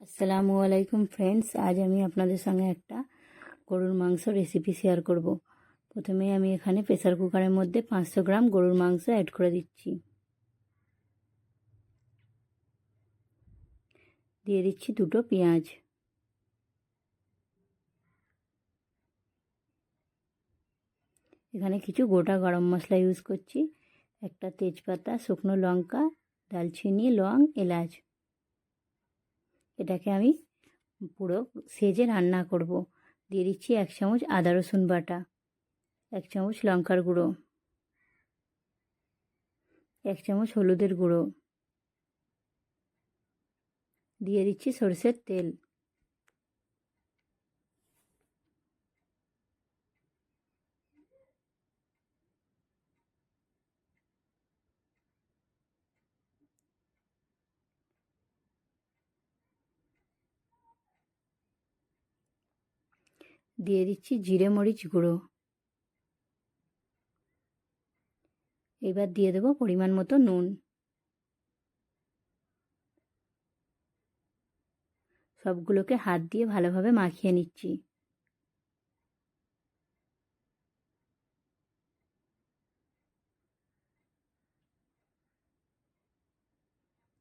আসসালামু আলাইকুম ফ্রেন্ডস, আজ আমি আপনাদের সঙ্গে একটা গরুর মাংস রেসিপি শেয়ার করব। প্রথমে আমি এখানে প্রেসার কুকারের মধ্যে 500 গ্রাম গরুর মাংস অ্যাড করে দিচ্ছি। দিয়ে দিচ্ছি দুটো পেঁয়াজ। এখানে কিছু গোটা গরম মশলা ইউজ করছি, একটা তেজপাতা, শুকনো লঙ্কা, দালচিনি, লং, এলাচ। এটাকে আমি পুরো সেজে রান্না করব। দিয়ে দিচ্ছি 1 চামচ আদা রসুন বাটা, 1 চামচ লঙ্কার গুঁড়ো, 1 চামচ হলুদের গুঁড়ো, দিয়ে দিচ্ছি সরষের তেল। দিয়ে দিচ্ছি জিরে মরিচ গুঁড়ো। এবার দিয়ে দেবো পরিমাণ মতো নুন। সবগুলোকে হাত দিয়ে ভালোভাবে মাখিয়ে নিচ্ছি।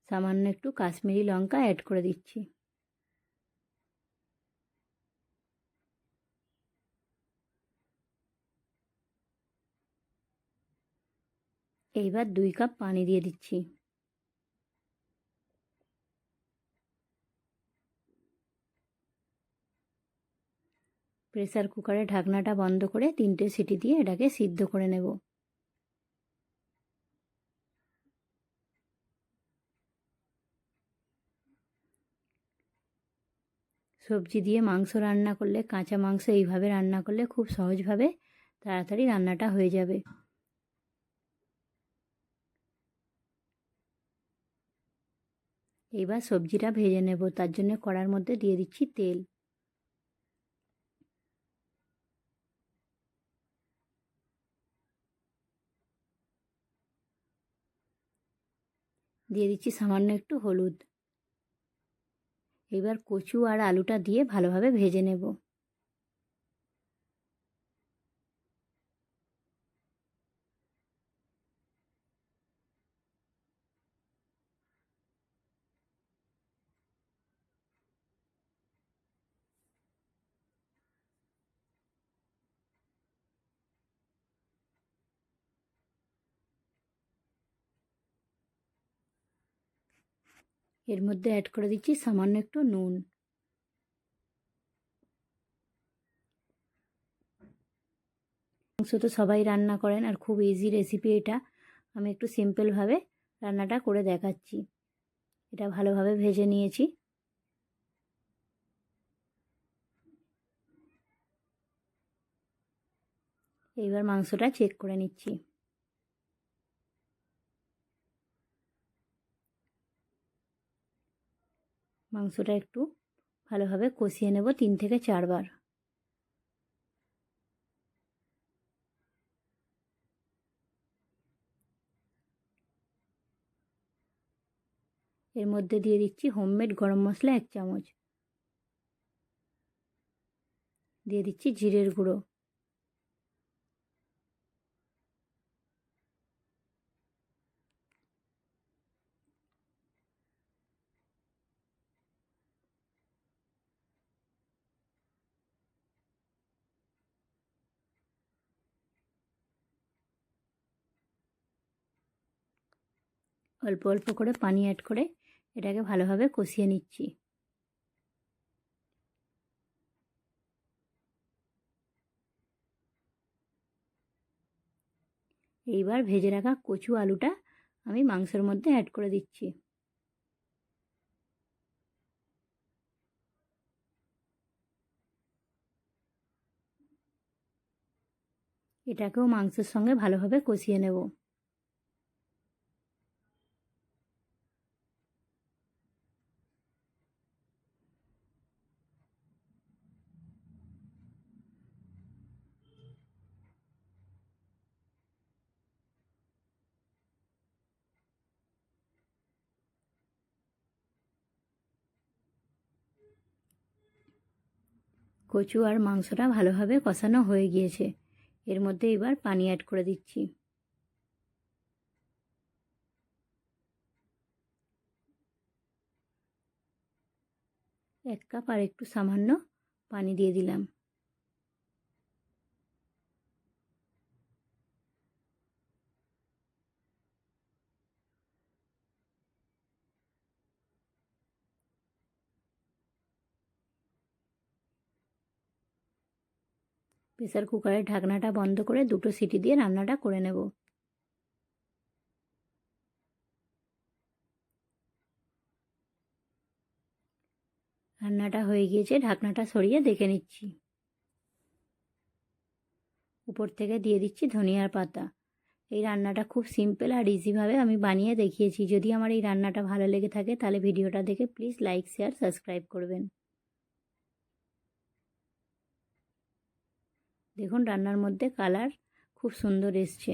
সামান্য একটু কাশ্মীরি লঙ্কা অ্যাড করে দিচ্ছি। এইবার 2 কাপ পানি দিয়ে দিচ্ছি। প্রেসার কুকারের ঢাকনাটা বন্ধ করে 3টে সিটি দিয়ে এটাকে সিদ্ধ করে নেব। সবজি দিয়ে মাংস রান্না করলে, কাঁচা মাংস এইভাবে রান্না করলে খুব সহজভাবে তাড়াতাড়ি রান্নাটা হয়ে যাবে। এইবার সবজিটা ভেজে নেব, তার জন্য কড়ার মধ্যে দিয়ে দিচ্ছি তেল। দিয়ে দিচ্ছি সামান্য একটু হলুদ। এবার কচু আর আলুটা দিয়ে ভালোভাবে ভেজে নেব। এর মধ্যে অ্যাড করে দিচ্ছি সামান্য একটু নুন। মাংস তো সবাই রান্না করেন, আর খুব ইজি রেসিপি এটা। আমি একটু সিম্পলভাবে রান্নাটা করে দেখাচ্ছি। এটা ভালোভাবে ভেজে নিয়েছি। এইবার মাংসটা চেক করে নিচ্ছি। মাংসটা একটু ভালোভাবে কষিয়ে নেব 3 থেকে 4 বার। এর মধ্যে দিয়ে দিচ্ছি হোমমেড গরম মশলা 1 চামচ। দিয়ে দিচ্ছি জিরের গুঁড়ো। অল্প অল্প করে পানি অ্যাড করে এটাকে ভালোভাবে কষিয়ে নিচ্ছি। এইবার ভেজে রাখা কচু আলুটা আমি মাংসের মধ্যে অ্যাড করে দিচ্ছি। এটাকেও মাংসের সঙ্গে ভালোভাবে কষিয়ে নেব। কচু আর মাংসটা ভালোভাবে কষানো হয়ে গিয়েছে। এর মধ্যে এবার পানি অ্যাড করে দিচ্ছি। 1 কাপ আর একটু সামান্য পানি দিয়ে দিলাম। প্রেসার কুকারের ঢাকনাটা বন্ধ করে 2টো সিটি দিয়ে রান্নাটা করে নেব। রান্নাটা হয়ে গিয়েছে, ঢাকনাটা সরিয়ে দেখে নিচ্ছি। উপর থেকে দিয়ে দিচ্ছি ধনিয়ার পাতা। এই রান্নাটা খুব সিম্পল আর ইজিভাবে আমি বানিয়ে দেখিয়েছি। যদি আমার এই রান্নাটা ভালো লেগে থাকে তাহলে ভিডিওটা দেখে প্লিজ লাইক, শেয়ার, সাবস্ক্রাইব করবেন। দেখুন রান্নার মধ্যে কালার খুব সুন্দর এসছে।